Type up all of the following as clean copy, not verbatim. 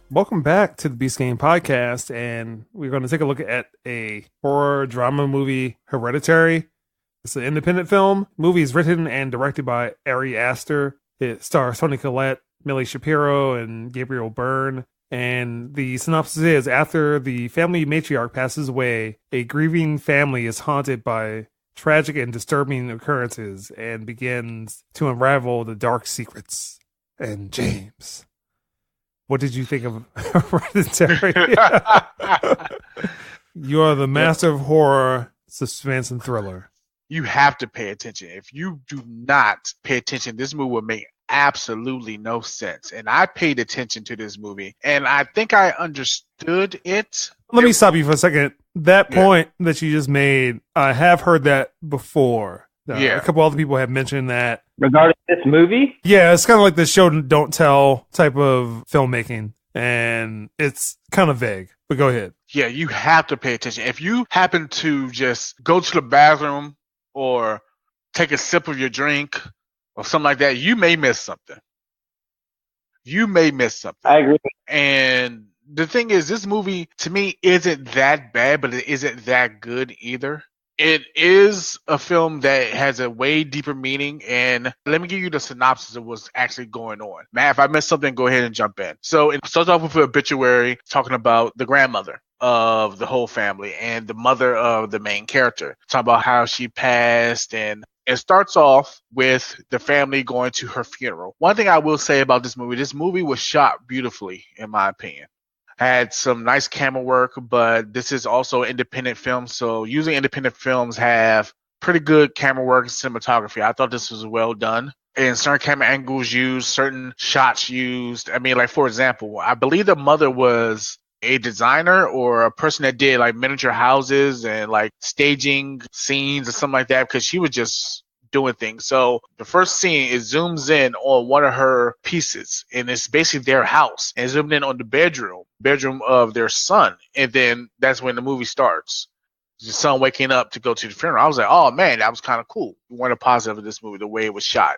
Welcome back to the Beast Game Podcast, and we're going to take a look at a horror drama movie, Hereditary. It's an independent film. The movie is written and directed by Ari Aster. It stars Toni Collette, Millie Shapiro, and Gabriel Byrne. And the synopsis is, after the family matriarch passes away, a grieving family is haunted by tragic and disturbing occurrences and begins to unravel the dark secrets. And James, what did you think of Hereditary? You are the master of horror, suspense, and thriller. You have to pay attention. If you do not pay attention, this movie will make absolutely no sense. And I paid attention to this movie, and I think I understood it. Let me stop you for a second. That point that you just made, I have heard that before. A couple other people have mentioned that. Regarding this movie? Yeah, it's kind of like the show don't tell type of filmmaking, and it's kind of vague, but go ahead. Yeah, you have to pay attention. If you happen to just go to the bathroom or take a sip of your drink or something like that, you may miss something. I agree. And the thing is, this movie, to me, isn't that bad, but it isn't that good either. It is a film that has a way deeper meaning, and let me give you the synopsis of what's actually going on. Matt, if I missed something, go ahead and jump in. So it starts off with an obituary talking about the grandmother of the whole family and the mother of the main character, talking about how she passed, and it starts off with the family going to her funeral. One thing I will say about this movie was shot beautifully, in my opinion. Had some nice camera work, but this is also an independent film, so usually independent films have pretty good camera work and cinematography. I thought this was well done. And certain camera angles used, certain shots used. I mean, like, for example, I believe the mother was a designer or a person that did like miniature houses and like staging scenes or something like that, because she was just doing things. So the first scene, it zooms in on one of her pieces, and it's basically their house, and zoomed in on the bedroom of their son, and then that's when the movie starts. The son waking up to go to the funeral. I was like, oh man, that was kind of cool. One of the positives of this movie, the way it was shot.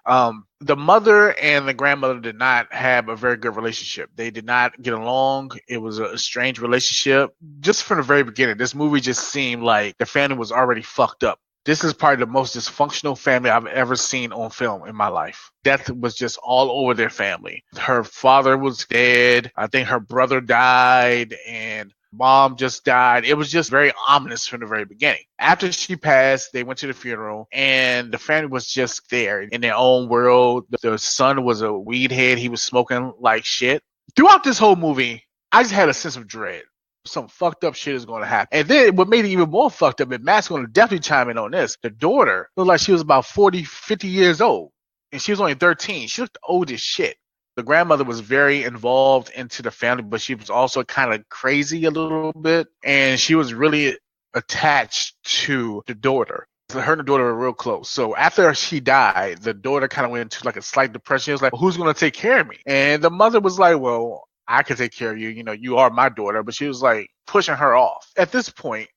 The mother and the grandmother did not have a very good relationship. They did not get along. It was a strange relationship. Just from the very beginning, this movie just seemed like the family was already fucked up. This is probably the most dysfunctional family I've ever seen on film in my life. Death was just all over their family. Her father was dead. I think her brother died, and mom just died. It was just very ominous from the very beginning. After she passed, they went to the funeral, and the family was just there in their own world. The son was a weed head. He was smoking like shit. Throughout this whole movie, I just had a sense of dread. Some fucked up shit is going to happen. And then what made it even more fucked up, and Matt's going to definitely chime in on this, the daughter looked like she was about 40, 50 years old, and she was only 13. She looked old as shit. The grandmother was very involved into the family, but she was also kind of crazy a little bit, and she was really attached to the daughter. So her and the daughter were real close. So after she died, the daughter kind of went into like a slight depression. She was like, well, who's going to take care of me? And the mother was like, well, I can take care of you. You know, you are my daughter. But she was like pushing her off. At this point,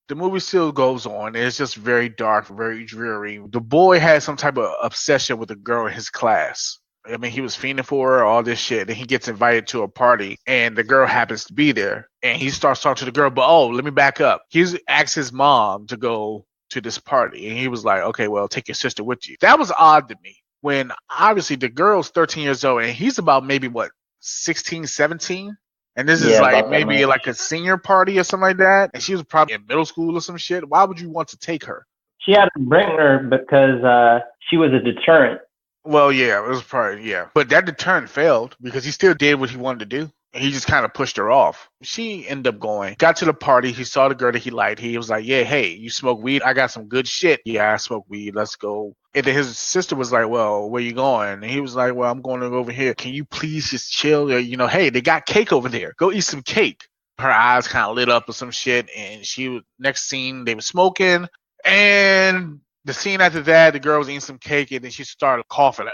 the movie still goes on. It's just very dark, very dreary. The boy had some type of obsession with a girl in his class. I mean, he was fiending for her, all this shit. Then he gets invited to a party, and the girl happens to be there. And he starts talking to the girl. But, let me back up. He's asked his mom to go to this party. And he was like, okay, well, take your sister with you. That was odd to me. When obviously the girl's 13 years old, and he's about maybe, 16, 17, and this is like maybe like a senior party or something like that, and she was probably in middle school or some shit. Why would you want to take her? She had to bring her because she was a deterrent. Well, yeah, it was probably, but that deterrent failed because he still did what he wanted to do. He just kind of pushed her off. She ended up going, got to the party. He saw the girl that he liked. He was like, yeah, hey, you smoke weed? I got some good shit. Yeah, I smoke weed. Let's go. And then his sister was like, well, where you going? And he was like, well, I'm going over here. Can you please just chill? Or, hey, they got cake over there. Go eat some cake. Her eyes kind of lit up or some shit. And next scene, they were smoking. And the scene after that, the girl was eating some cake. And then she started coughing.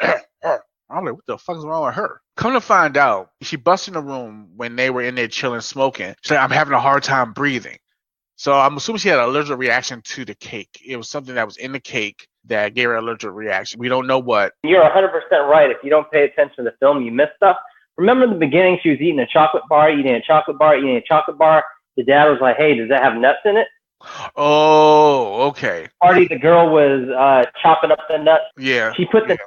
I'm like, what the fuck is wrong with her? Come to find out, she busted in the room when they were in there chilling, smoking. She's like, I'm having a hard time breathing. So I'm assuming she had an allergic reaction to the cake. It was something that was in the cake that gave her an allergic reaction. We don't know what. You're 100% right. If you don't pay attention to the film, you miss stuff. Remember in the beginning, she was eating a chocolate bar. The dad was like, hey, does that have nuts in it? Oh, okay. Party, the girl was chopping up the nuts. Yeah. She put the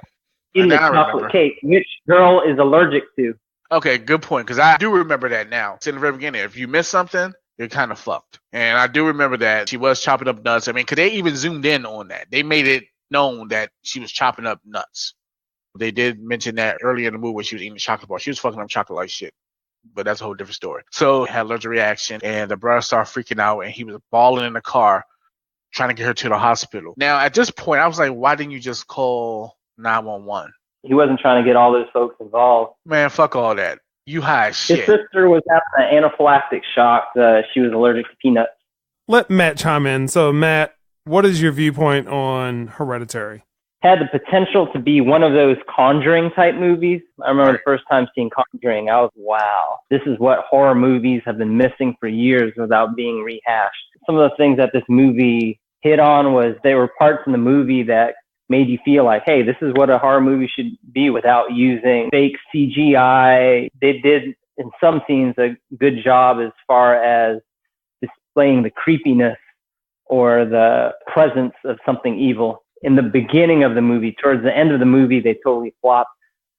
in the chocolate cake, which girl is allergic to. Okay, good point, because I do remember that now. It's in the very beginning. If you miss something, you're kind of fucked. And I do remember that she was chopping up nuts. I mean, because they even zoomed in on that. They made it known that she was chopping up nuts. They did mention that earlier in the movie when she was eating the chocolate bar. She was fucking up chocolate like shit. But that's a whole different story. So had allergic reaction, and the brother started freaking out, and he was bawling in the car, trying to get her to the hospital. Now, at this point, I was like, why didn't you just call 911? He wasn't trying to get all those folks involved. Man, fuck all that. You high as shit. His sister was having an anaphylactic shock. She was allergic to peanuts. Let Matt chime in. So, Matt, what is your viewpoint on Hereditary? Had the potential to be one of those Conjuring type movies. I remember the first time seeing Conjuring, I was, wow, this is what horror movies have been missing for years without being rehashed. Some of the things that this movie hit on was there were parts in the movie that made you feel like, hey, this is what a horror movie should be without using fake CGI. They did, in some scenes, a good job as far as displaying the creepiness or the presence of something evil. In the beginning of the movie, towards the end of the movie, they totally flopped.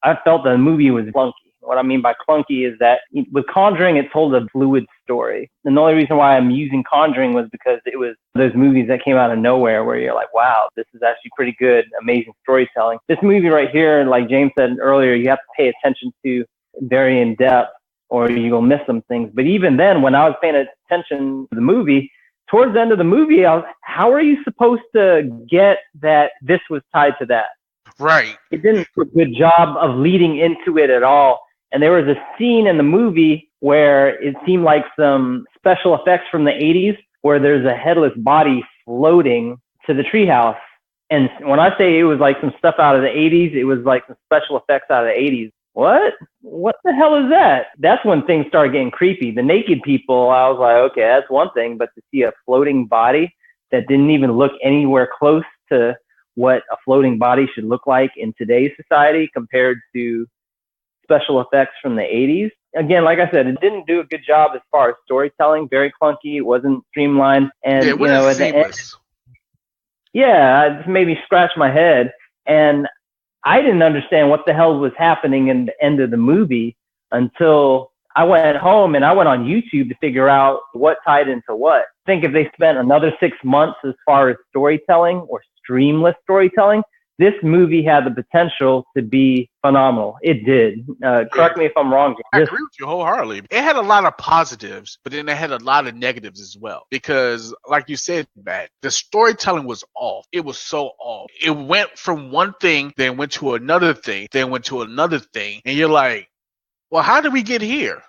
I felt the movie was clunky. What I mean by clunky is that with Conjuring, it told a fluid story. And the only reason why I'm using Conjuring was because it was those movies that came out of nowhere where you're like, wow, this is actually pretty good, amazing storytelling. This movie right here, like James said earlier, you have to pay attention to very in depth or you will miss some things. But even then, when I was paying attention to the movie, towards the end of the movie, how are you supposed to get that this was tied to that? Right. It didn't do a good job of leading into it at all. And there was a scene in the movie where it seemed like some special effects from the 80s where there's a headless body floating to the treehouse. And when I say it was like some stuff out of the 80s, it was like some special effects out of the 80s. What the hell is that? That's when things started getting creepy. The naked people, I was like, okay, that's one thing. But to see a floating body that didn't even look anywhere close to what a floating body should look like in today's society compared to special effects from the 80s. Again, like I said, it didn't do a good job as far as storytelling. Very clunky. It wasn't streamlined. And, it wasn't seamless. It just made me scratch my head. And I didn't understand what the hell was happening in the end of the movie until I went home and I went on YouTube to figure out what tied into what. I think if they spent another 6 months as far as storytelling or streamless storytelling, this movie had the potential to be phenomenal. It did. Correct me if I'm wrong. I agree with you wholeheartedly. It had a lot of positives, but then it had a lot of negatives as well. Because, like you said, Matt, the storytelling was off. It was so off. It went from one thing, then went to another thing, then went to another thing. And you're like, well, how did we get here?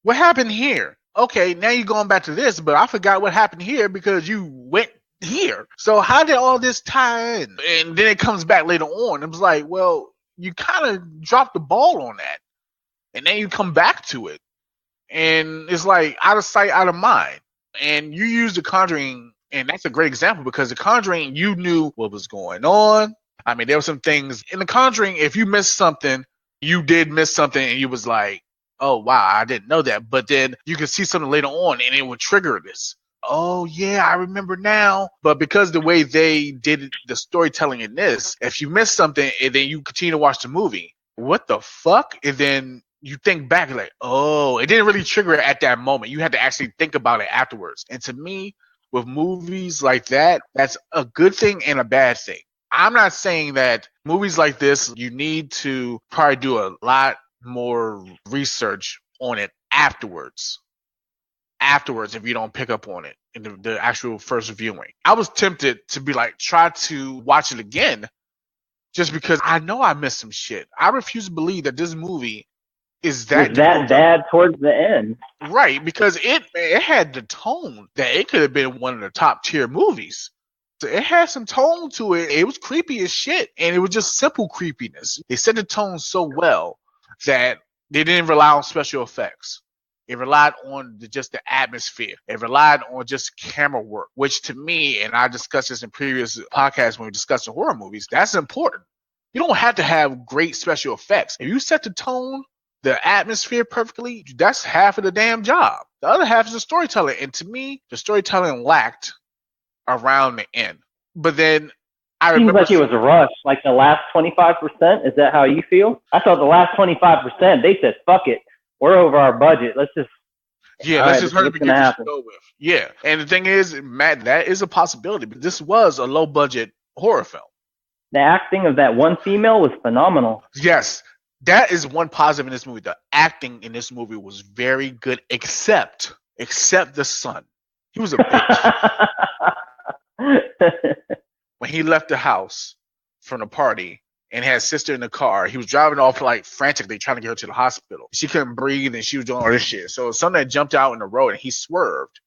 What happened here? Okay, now you're going back to this, but I forgot what happened here because you went here. So how did all this tie in? And then it comes back later on. It was like, well, you kind of dropped the ball on that. And then you come back to it. And it's like out of sight, out of mind. And you use The Conjuring, and that's a great example because The Conjuring, you knew what was going on. I mean, there were some things in The Conjuring, if you missed something, you did miss something and you was like, oh, wow, I didn't know that. But then you could see something later on and it would trigger this. Oh, yeah, I remember now. But because the way they did the storytelling in this, if you miss something and then you continue to watch the movie, what the fuck? And then you think back like, oh, it didn't really trigger it at that moment. You had to actually think about it afterwards. And to me, with movies like that, that's a good thing and a bad thing. I'm not saying that movies like this, you need to probably do a lot more research on it afterwards if you don't pick up on it in the actual first viewing. I was tempted to be like, try to watch it again just because I know I missed some shit. I refuse to believe that this movie is that bad towards the end. Right, because it had the tone that it could have been one of the top tier movies. So it had some tone to it. It was creepy as shit, and it was just simple creepiness. They set the tone so well that they didn't rely on special effects. It relied on just the atmosphere. It relied on just camera work, which to me, and I discussed this in previous podcasts when we discussed the horror movies, that's important. You don't have to have great special effects. If you set the tone the atmosphere perfectly, that's half of the damn job. The other half is the storytelling. And to me, the storytelling lacked around the end. But then I Seems remember like it was a rush. Like the last 25%. Is that how you feel? I thought the last 25%. They said, "Fuck it, we're over our budget. Let's just let's just hurry up and get this go with." Yeah, and the thing is, Matt, that is a possibility. But this was a low budget horror film. The acting of that one female was phenomenal. Yes, that is one positive in this movie. The acting in this movie was very good, except the son. He was a bitch. When he left the house from the party and had his sister in the car, he was driving off like frantically trying to get her to the hospital. She couldn't breathe and she was doing all this shit. So something that jumped out in the road and he swerved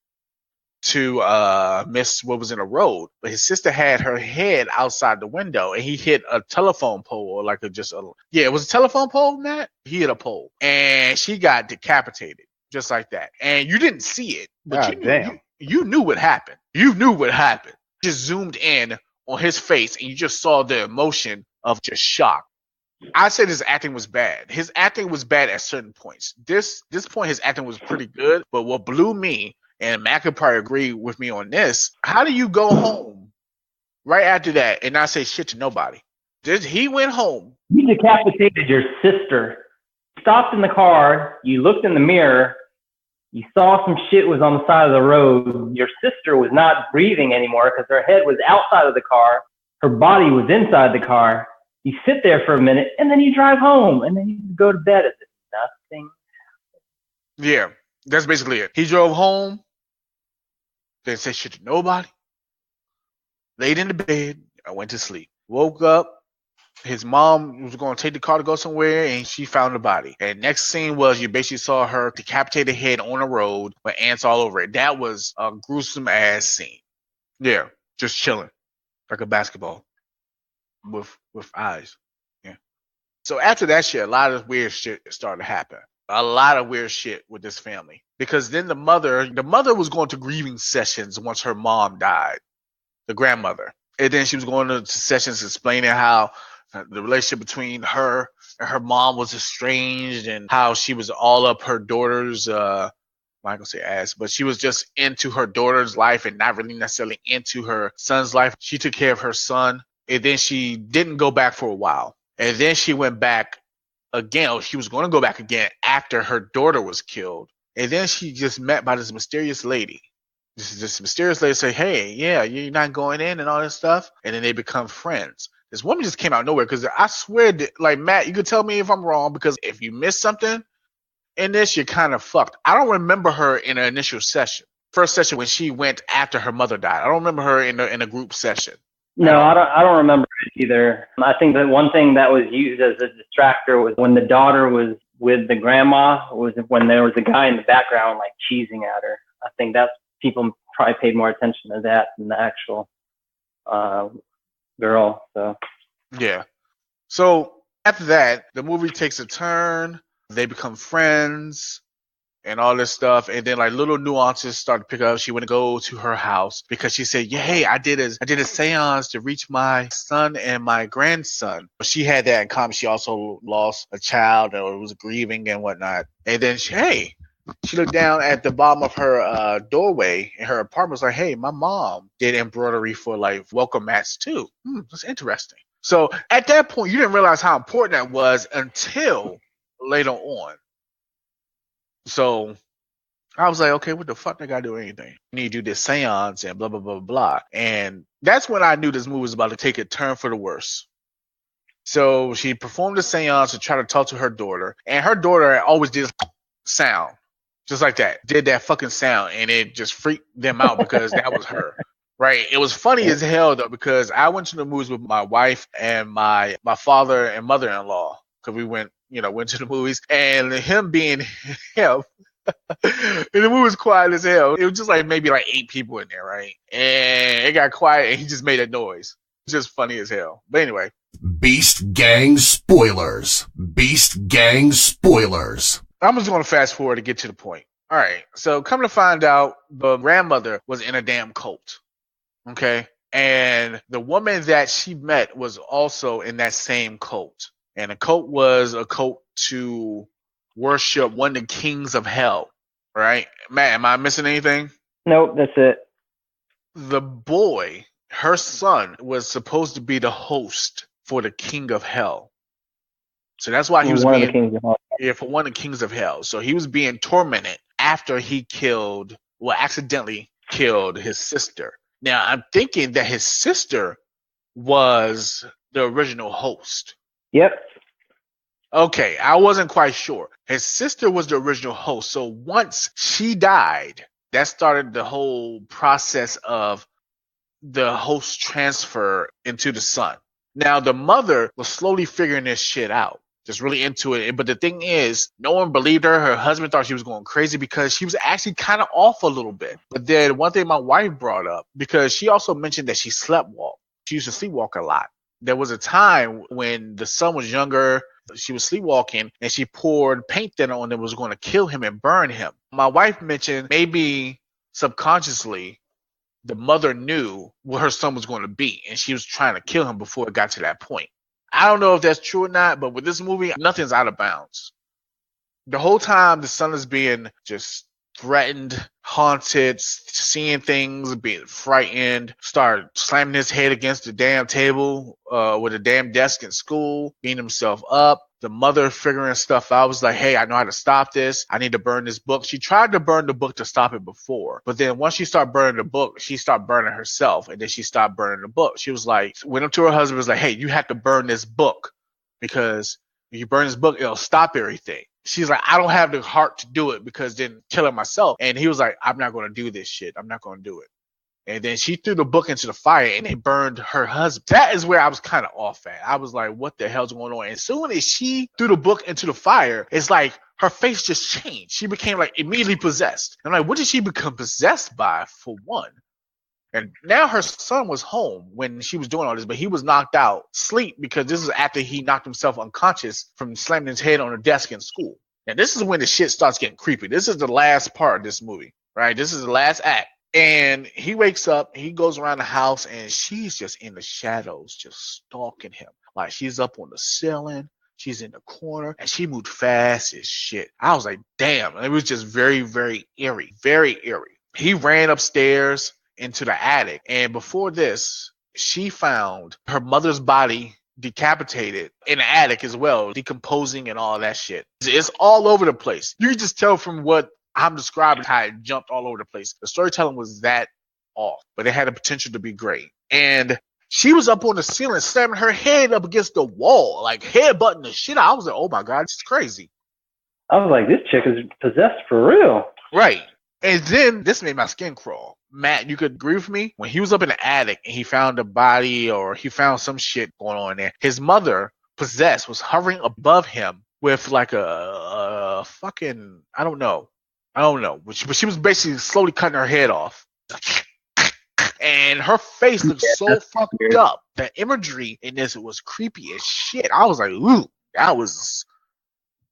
to miss what was in the road. But his sister had her head outside the window and he hit a telephone pole or like it was a telephone pole, Matt? He hit a pole and she got decapitated just like that. And you didn't see it, but you knew what happened. You knew what happened. Just zoomed in on his face and you just saw the emotion of just shock. I said his acting was bad. His acting was bad at certain points. This point, his acting was pretty good. But what blew me, and Matt could probably agree with me on this, how do you go home right after that and not say shit to nobody? He went home. You decapitated your sister. Stopped in the car. You looked in the mirror. You saw some shit was on the side of the road. Your sister was not breathing anymore because her head was outside of the car. Her body was inside the car. You sit there for a minute, and then you drive home, and then you go to bed. Is it nothing? Yeah, that's basically it. He drove home, didn't say shit to nobody, laid in the bed, I went to sleep. Woke up, his mom was going to take the car to go somewhere, and she found the body. And next scene was you basically saw her decapitated head on the road with ants all over it. That was a gruesome-ass scene. Yeah, just chilling like a basketball with eyes. Yeah. So after that shit, a lot of weird shit started to happen. A lot of weird shit with this family. Because then the mother was going to grieving sessions once her mom died, the grandmother. And then she was going to sessions explaining how the relationship between her and her mom was estranged and how she was all up her daughter's, I'm not going to say ass, but she was just into her daughter's life and not really necessarily into her son's life. She took care of her son. And then she didn't go back for a while. And then she went back again. She was going to go back again after her daughter was killed. And then she just met by this mysterious lady. This mysterious lady say, "Hey, yeah, you're not going in," and all this stuff. And then they become friends. This woman just came out of nowhere because I swear, like, Matt, you could tell me if I'm wrong because if you miss something in this, you're kind of fucked. I don't remember her in her initial session. First session when she went after her mother died. I don't remember her in a group session. No, I don't remember it either. I think that one thing that was used as a distractor was when the daughter was with the grandma, was when there was a guy in the background like cheesing at her. I think that's people probably paid more attention to that than the actual girl. So yeah. So after that, the movie takes a turn. They become friends and all this stuff. And then like little nuances start to pick up. She went to go to her house because she said, "Yeah, hey, I did a seance to reach my son and my grandson." But she had that in common. She also lost a child or was grieving and whatnot. And then she looked down at the bottom of her doorway in her apartment. Was like, "Hey, my mom did embroidery for like welcome mats too. That's interesting." So at that point, you didn't realize how important that was until later on. So I was like, okay, what the fuck they gotta do anything? You need to do this seance and blah, blah, blah, blah. And that's when I knew this movie was about to take a turn for the worse. So she performed the seance to try to talk to her daughter. And her daughter always did sound. Just like that. Did that fucking sound. And it just freaked them out because that was her. Right? It was funny as hell, though, because I went to the movies with my wife and my father and mother-in-law. Because we went to the movies. And him being him. And the movie was quiet as hell. It was just like maybe like 8 people in there, right? And it got quiet and he just made a noise. Just funny as hell. But anyway. Beast Gang spoilers. Beast Gang spoilers. I'm just going to fast forward to get to the point. All right. So come to find out, the grandmother was in a damn cult. Okay. And the woman that she met was also in that same cult. And the cult was a cult to worship one of the kings of hell, right? Matt, am I missing anything? Nope, that's it. The boy, her son, was supposed to be the host for the king of hell. So that's why he was One of the being kings of hell. for one of the kings of hell. So he was being tormented after he accidentally killed his sister. Now I'm thinking that his sister was the original host. Yep. Okay, I wasn't quite sure. His sister was the original host. So once she died, that started the whole process of the host transfer into the son. Now the mother was slowly figuring this shit out, just really into it. But the thing is, no one believed her. Her husband thought she was going crazy because she was actually kind of off a little bit. But then one thing my wife brought up, because she also mentioned that she sleptwalked. She used to sleepwalk a lot. There was a time when the son was younger, she was sleepwalking, and she poured paint thinner on him, was going to kill him and burn him. My wife mentioned maybe subconsciously the mother knew what her son was going to be, and she was trying to kill him before it got to that point. I don't know if that's true or not, but with this movie, nothing's out of bounds. The whole time, the son is being just threatened, haunted, seeing things, being frightened, start slamming his head against the damn table with a damn desk in school, beating himself up. The mother figuring stuff out, was like, hey, I know how to stop this. I need to burn this book. She tried to burn the book to stop it before. But then once she started burning the book, she started burning herself. And then she stopped burning the book. She was like, went up to her husband, was like, hey, you have to burn this book. Because if you burn this book, it'll stop everything. She's like, I don't have the heart to do it because then killing myself. And he was like, I'm not going to do this shit. I'm not going to do it. And then she threw the book into the fire and it burned her husband. That is where I was kind of off at. I was like, what the hell's going on? And as soon as she threw the book into the fire, it's like her face just changed. She became like immediately possessed. I'm like, what did she become possessed by, for one? And now her son was home when she was doing all this, but he was knocked out, sleep, because this is after he knocked himself unconscious from slamming his head on a desk in school. And this is when the shit starts getting creepy. This is the last part of this movie, right? This is the last act. And he wakes up, he goes around the house, and she's just in the shadows, just stalking him. Like, she's up on the ceiling, she's in the corner, and she moved fast as shit. I was like, damn. It was just very, very eerie. Very eerie. He ran upstairs into the attic, and before this, she found her mother's body decapitated in the attic as well, decomposing and all that shit. It's all over the place. You can just tell from what I'm describing how it jumped all over the place. The storytelling was that off, but it had the potential to be great. And she was up on the ceiling, slamming her head up against the wall, like headbutting the shit out. I was like, oh my God, this is crazy. I was like, this chick is possessed for real. Right. And then this made my skin crawl. Matt, you could agree with me? When he was up in the attic and he found a body or he found some shit going on there, his mother, possessed, was hovering above him with like a fucking, I don't know. But she was basically slowly cutting her head off. And her face looked so fucked weird up. The imagery in this was creepy as shit. I was like, ooh, that was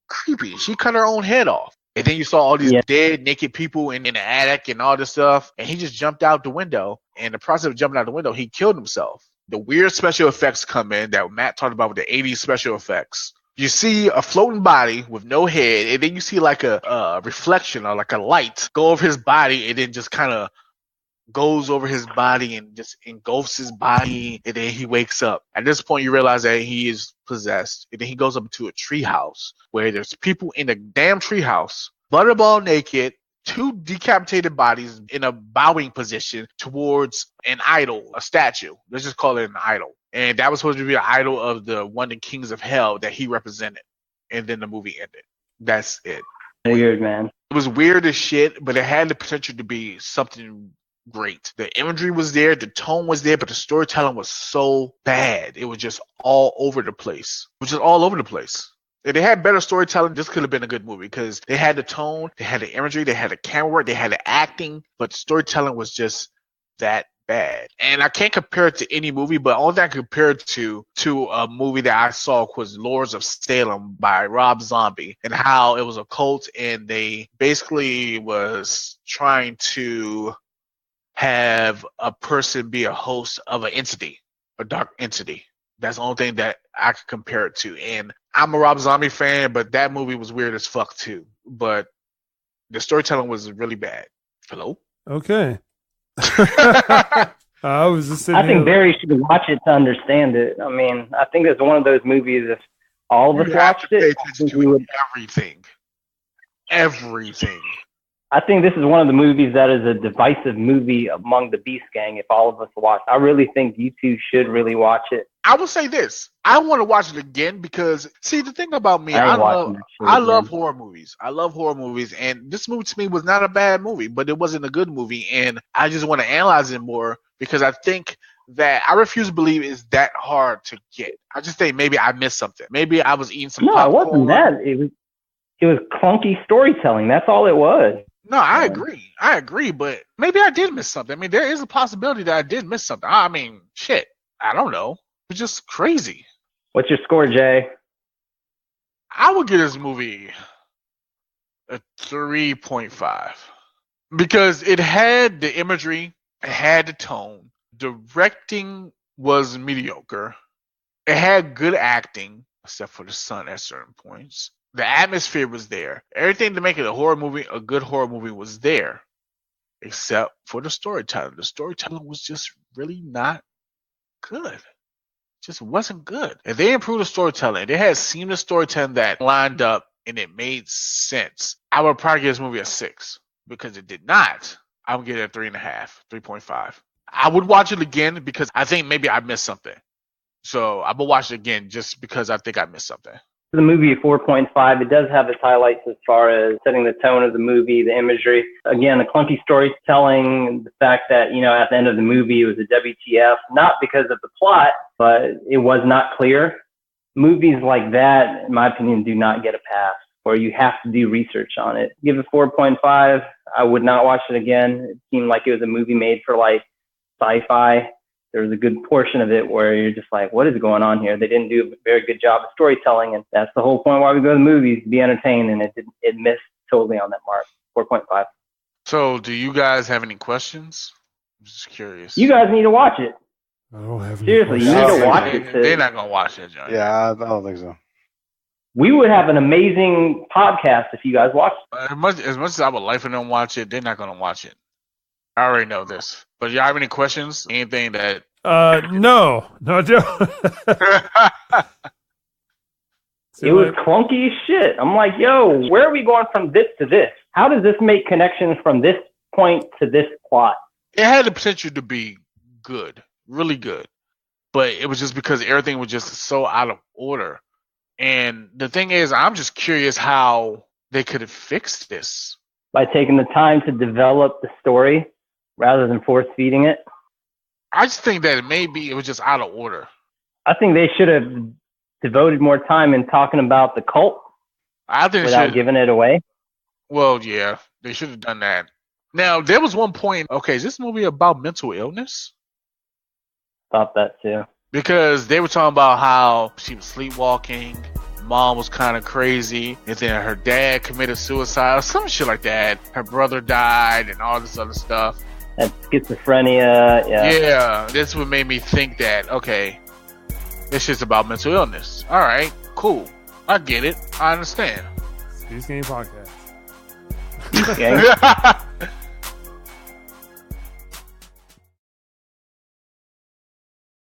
creepy. She cut her own head off. And then you saw all these dead, naked people in the attic and all this stuff. And he just jumped out the window. And in the process of jumping out the window, he killed himself. The weird special effects come in that Matt talked about with the 80s special effects. You see a floating body with no head, and then you see like a reflection or like a light go over his body, and then just kind of goes over his body and just engulfs his body, and then he wakes up. At this point, you realize that he is possessed, and then he goes up to a treehouse where there's people in the damn treehouse, butterball naked, two decapitated bodies in a bowing position towards an idol, a statue. Let's just call it an idol. And that was supposed to be an idol of the one of the kings of hell that he represented. And then the movie ended. That's it. Weird, man. It was weird as shit, but it had the potential to be something great. The imagery was there, the tone was there, but the storytelling was so bad. It was just all over the place. If they had better storytelling, this could have been a good movie because they had the tone, they had the imagery, they had the camera work, they had the acting, but storytelling was just that bad. And I can't compare it to any movie, but all that I compare it to a movie that I saw was Lords of Salem by Rob Zombie, and how it was a cult and they basically was trying to have a person be a host of an entity, a dark entity. That's the only thing that I could compare it to. And I'm a Rob Zombie fan, but that movie was weird as fuck too. But the storytelling was really bad. Hello? Okay. I was just sitting I think here. Barry should watch it to understand it. I mean, I think it's one of those movies, if all of us You have to watched pay it, I attention think to we would. everything. Everything. I think this is one of the movies that is a divisive movie among the Beast Gang. If all of us watch, I really think you two should really watch it. I will say this. I want to watch it again because, see, the thing about me, I ain't I watching that shit love again. horror movies. I love horror movies, and this movie to me was not a bad movie, but it wasn't a good movie, and I just want to analyze it more because I think that I refuse to believe it's that hard to get. I just think maybe I missed something. Maybe I was eating some No, it popcorn. wasn't that. It was clunky storytelling. That's all it was. No, I agree, but maybe I did miss something. I mean, there is a possibility that I did miss something. I mean, shit, I don't know. It's just crazy. What's your score, Jay? I would give this movie a 3.5 because it had the imagery, it had the tone, directing was mediocre, it had good acting, except for the sun at certain points. The atmosphere was there. Everything to make it a horror movie, a good horror movie, was there, except for the storytelling. The storytelling was just really not good. Just wasn't good. If they improved the storytelling, they had seamless storytelling that lined up and it made sense, I would probably give this movie a 6. Because it did not, I would give it a 3.5, 3.5. I would watch it again because I think maybe I missed something. So I will watch it again just because I think I missed something. The movie 4.5, it does have its highlights as far as setting the tone of the movie, the imagery. Again, the clunky storytelling, the fact that, you know, at the end of the movie it was a WTF, not because of the plot, but it was not clear. Movies like that, in my opinion, do not get a pass, or you have to do research on it. Give it 4.5. I would not watch it again. It seemed like it was a movie made for like sci-fi. There was a good portion of it where you're just like, what is going on here? They didn't do a very good job of storytelling, and that's the whole point why we go to the movies, to be entertained, and it missed totally on that mark. 4.5. So do you guys have any questions? I'm just curious. You guys need to watch it. I don't have any Seriously, you questions. need to watch it. They're not going to watch it, John. Yeah, I don't think so. We would have an amazing podcast if you guys watched it. As much as I would like for them to watch it, they're not going to watch it. I already know this. But y'all have any questions? Anything that... No, I don't. It was clunky as shit. I'm like, yo, where are we going from this to this? How does this make connections from this point to this plot? It had the potential to be good, really good. But it was just because everything was just so out of order. And the thing is, I'm just curious how they could have fixed this. By taking the time to develop the story rather than force feeding it. I just think that it was just out of order. I think they should have devoted more time in talking about the cult I think without giving it away. Well, yeah, they should have done that. Now, there was one point, okay, is this movie about mental illness? Thought that too. Because they were talking about how she was sleepwalking, mom was kind of crazy, and then her dad committed suicide, or some shit like that. Her brother died, and all this other stuff. And schizophrenia, yeah. Yeah, that's what made me think that, okay, this shit's about mental illness. All right, cool. I get it. I understand. Beast Game Podcast. Okay.